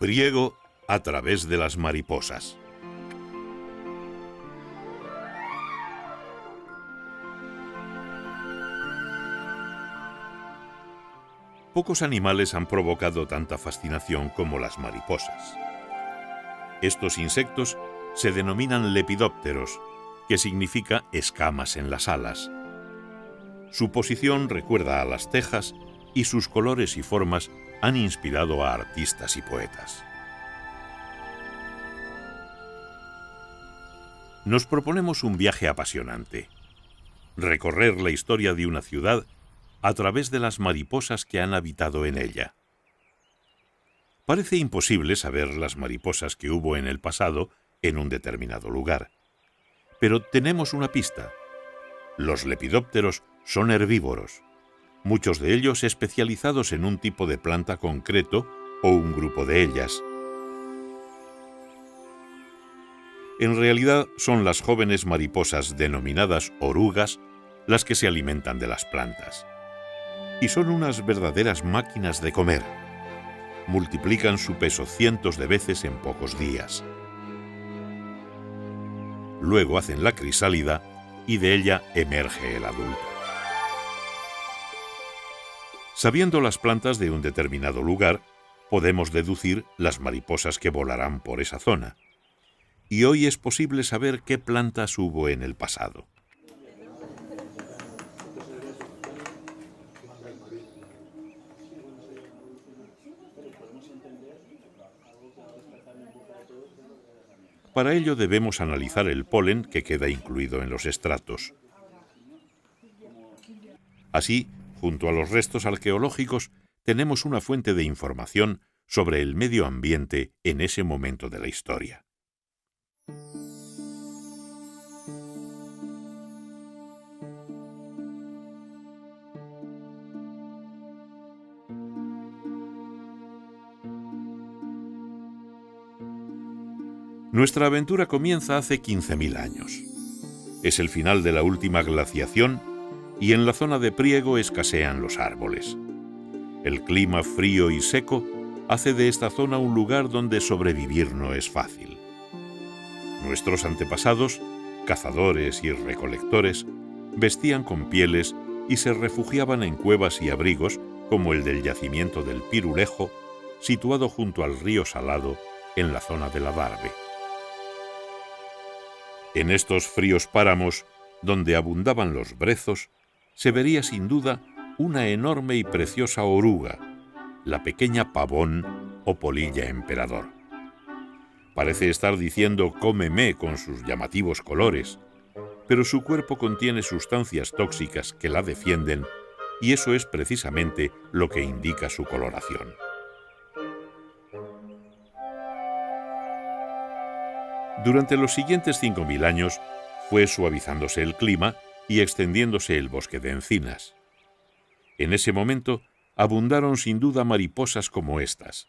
Priego a través de las mariposas. Pocos animales han provocado tanta fascinación como las mariposas. Estos insectos se denominan lepidópteros, que significa escamas en las alas. Su posición recuerda a las tejas y sus colores y formas han inspirado a artistas y poetas. Nos proponemos un viaje apasionante: recorrer la historia de una ciudad a través de las mariposas que han habitado en ella. Parece imposible saber las mariposas que hubo en el pasado en un determinado lugar. Pero tenemos una pista. Los lepidópteros son herbívoros, muchos de ellos especializados en un tipo de planta concreto o un grupo de ellas. En realidad son las jóvenes mariposas denominadas orugas las que se alimentan de las plantas. Y son unas verdaderas máquinas de comer. Multiplican su peso cientos de veces en pocos días. Luego hacen la crisálida y de ella emerge el adulto. Sabiendo las plantas de un determinado lugar, podemos deducir las mariposas que volarán por esa zona. Y hoy es posible saber qué plantas hubo en el pasado. Para ello debemos analizar el polen que queda incluido en los estratos. Así, junto a los restos arqueológicos, tenemos una fuente de información sobre el medio ambiente en ese momento de la historia. Nuestra aventura comienza hace 15.000 años. Es el final de la última glaciación y en la zona de Priego escasean los árboles. El clima frío y seco hace de esta zona un lugar donde sobrevivir no es fácil. Nuestros antepasados, cazadores y recolectores, vestían con pieles y se refugiaban en cuevas y abrigos como el del yacimiento del Pirulejo, situado junto al río Salado en la zona del Adarve. En estos fríos páramos, donde abundaban los brezos, se vería sin duda una enorme y preciosa oruga, la pequeña pavón o polilla emperador. Parece estar diciendo «cómeme» con sus llamativos colores, pero su cuerpo contiene sustancias tóxicas que la defienden y eso es precisamente lo que indica su coloración. Durante los siguientes 5.000 años fue suavizándose el clima y extendiéndose el bosque de encinas. En ese momento abundaron sin duda mariposas como estas,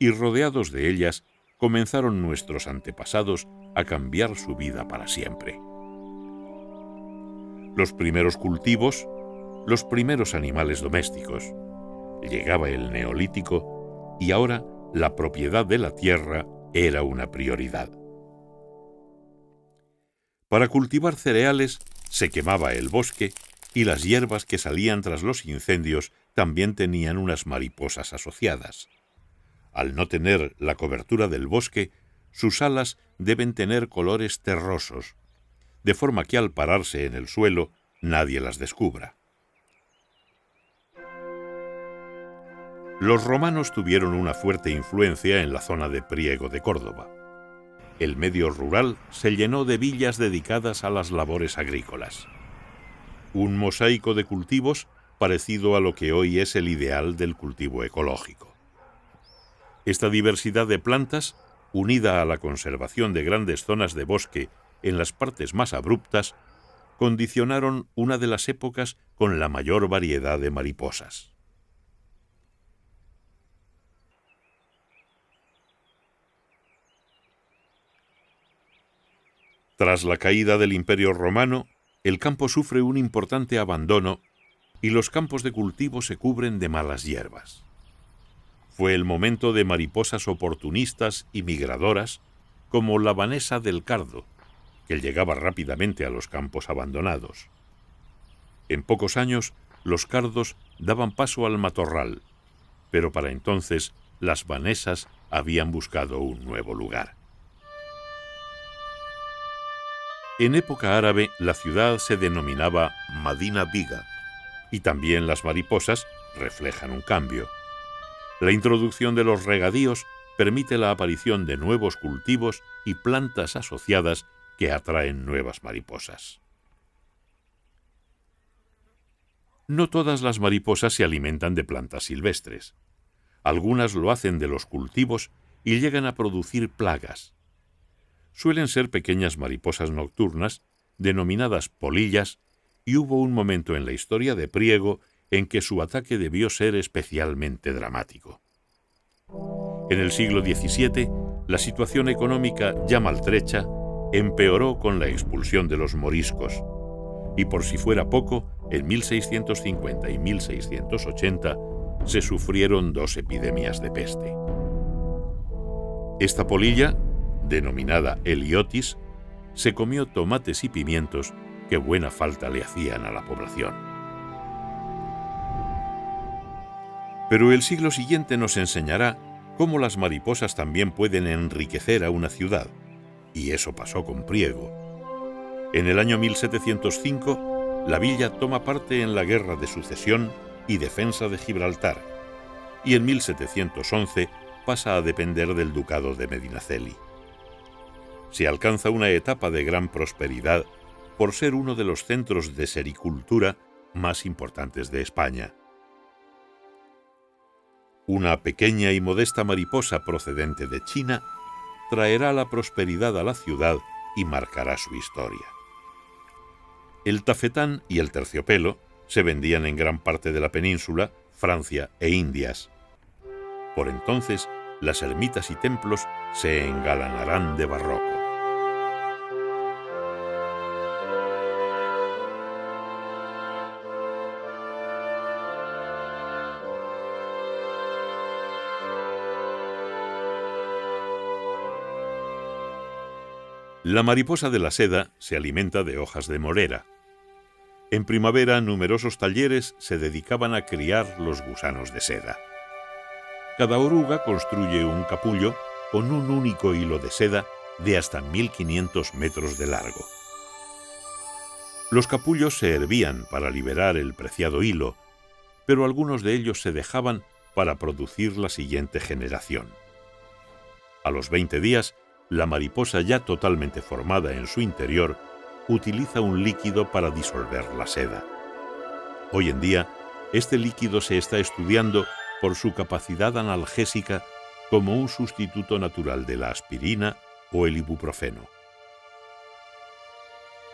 y rodeados de ellas comenzaron nuestros antepasados a cambiar su vida para siempre. Los primeros cultivos, los primeros animales domésticos. Llegaba el Neolítico y ahora la propiedad de la tierra era una prioridad. Para cultivar cereales se quemaba el bosque y las hierbas que salían tras los incendios también tenían unas mariposas asociadas. Al no tener la cobertura del bosque, sus alas deben tener colores terrosos, de forma que al pararse en el suelo nadie las descubra. Los romanos tuvieron una fuerte influencia en la zona de Priego de Córdoba. El medio rural se llenó de villas dedicadas a las labores agrícolas. Un mosaico de cultivos parecido a lo que hoy es el ideal del cultivo ecológico. Esta diversidad de plantas, unida a la conservación de grandes zonas de bosque en las partes más abruptas, condicionaron una de las épocas con la mayor variedad de mariposas. Tras la caída del Imperio Romano, el campo sufre un importante abandono y los campos de cultivo se cubren de malas hierbas. Fue el momento de mariposas oportunistas y migradoras como la vanesa del cardo, que llegaba rápidamente a los campos abandonados. En pocos años, los cardos daban paso al matorral, pero para entonces las vanesas habían buscado un nuevo lugar. En época árabe, la ciudad se denominaba Madina Biga, y también las mariposas reflejan un cambio. La introducción de los regadíos permite la aparición de nuevos cultivos y plantas asociadas que atraen nuevas mariposas. No todas las mariposas se alimentan de plantas silvestres. Algunas lo hacen de los cultivos y llegan a producir plagas. Suelen ser pequeñas mariposas nocturnas, denominadas polillas, y hubo un momento en la historia de Priego en que su ataque debió ser especialmente dramático. En el siglo XVII, la situación económica ya maltrecha empeoró con la expulsión de los moriscos, y por si fuera poco, en 1650 y 1680 se sufrieron 2 epidemias de peste. Esta polilla, denominada Heliotis, se comió tomates y pimientos que buena falta le hacían a la población. Pero el siglo siguiente nos enseñará cómo las mariposas también pueden enriquecer a una ciudad, y eso pasó con Priego. En el año 1705, la villa toma parte en la Guerra de Sucesión y defensa de Gibraltar, y en 1711 pasa a depender del Ducado de Medinaceli. Se alcanza una etapa de gran prosperidad por ser uno de los centros de sericultura más importantes de España. Una pequeña y modesta mariposa procedente de China traerá la prosperidad a la ciudad y marcará su historia. El tafetán y el terciopelo se vendían en gran parte de la península, Francia e Indias. Por entonces, las ermitas y templos se engalanarán de barroco. La mariposa de la seda se alimenta de hojas de morera. En primavera, numerosos talleres se dedicaban a criar los gusanos de seda. Cada oruga construye un capullo con un único hilo de seda de hasta 1500 metros de largo. Los capullos se hervían para liberar el preciado hilo, pero algunos de ellos se dejaban para producir la siguiente generación. A los 20 días, la mariposa ya totalmente formada en su interior utiliza un líquido para disolver la seda. Hoy en día, este líquido se está estudiando por su capacidad analgésica como un sustituto natural de la aspirina o el ibuprofeno.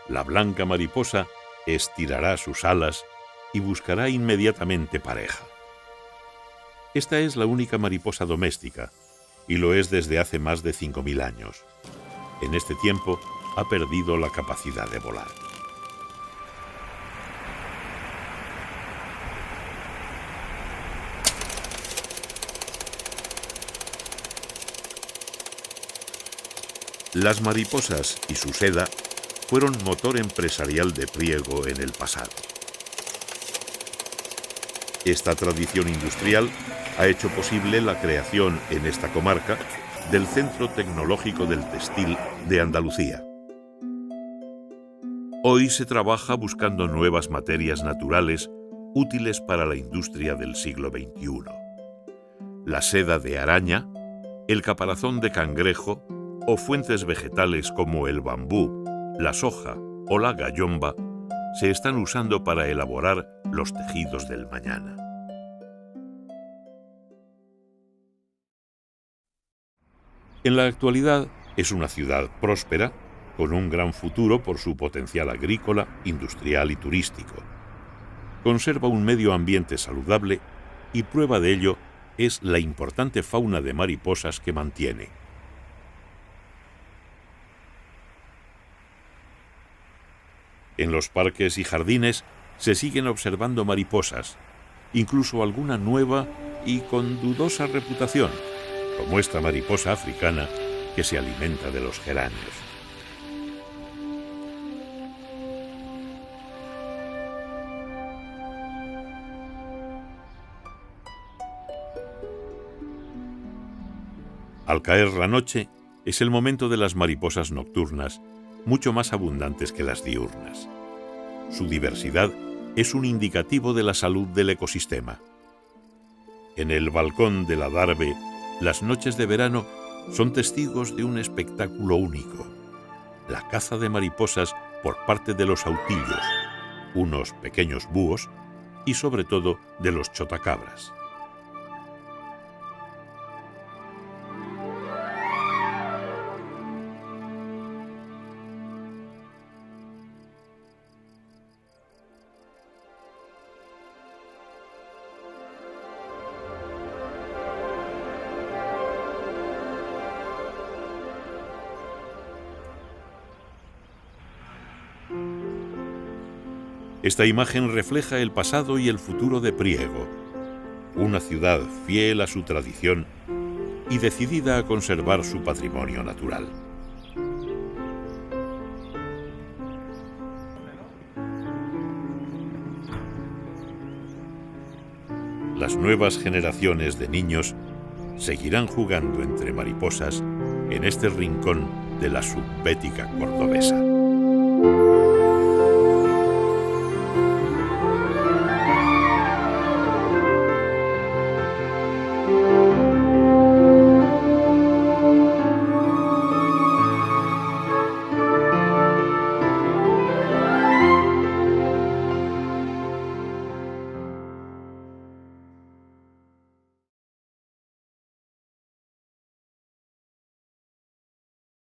La blanca mariposa estirará sus alas y buscará inmediatamente pareja. Esta es la única mariposa doméstica, y lo es desde hace más de 5000 años. En este tiempo ha perdido la capacidad de volar. Las mariposas y su seda fueron motor empresarial de Priego en el pasado. Esta tradición industrial ha hecho posible la creación en esta comarca del Centro Tecnológico del Textil de Andalucía. Hoy se trabaja buscando nuevas materias naturales útiles para la industria del siglo XXI. La seda de araña, el caparazón de cangrejo o fuentes vegetales como el bambú, la soja o la gayomba se están usando para elaborar los tejidos del mañana. En la actualidad es una ciudad próspera, con un gran futuro por su potencial agrícola, industrial y turístico. Conserva un medio ambiente saludable y prueba de ello es la importante fauna de mariposas que mantiene. En los parques y jardines se siguen observando mariposas, incluso alguna nueva y con dudosa reputación, como esta mariposa africana que se alimenta de los geranios. Al caer la noche, es el momento de las mariposas nocturnas, mucho más abundantes que las diurnas. Su diversidad es un indicativo de la salud del ecosistema. En el balcón de la Darbe, las noches de verano son testigos de un espectáculo único: la caza de mariposas por parte de los autillos, unos pequeños búhos, y sobre todo de los chotacabras. Esta imagen refleja el pasado y el futuro de Priego, una ciudad fiel a su tradición y decidida a conservar su patrimonio natural. Las nuevas generaciones de niños seguirán jugando entre mariposas en este rincón de la subbética cordobesa.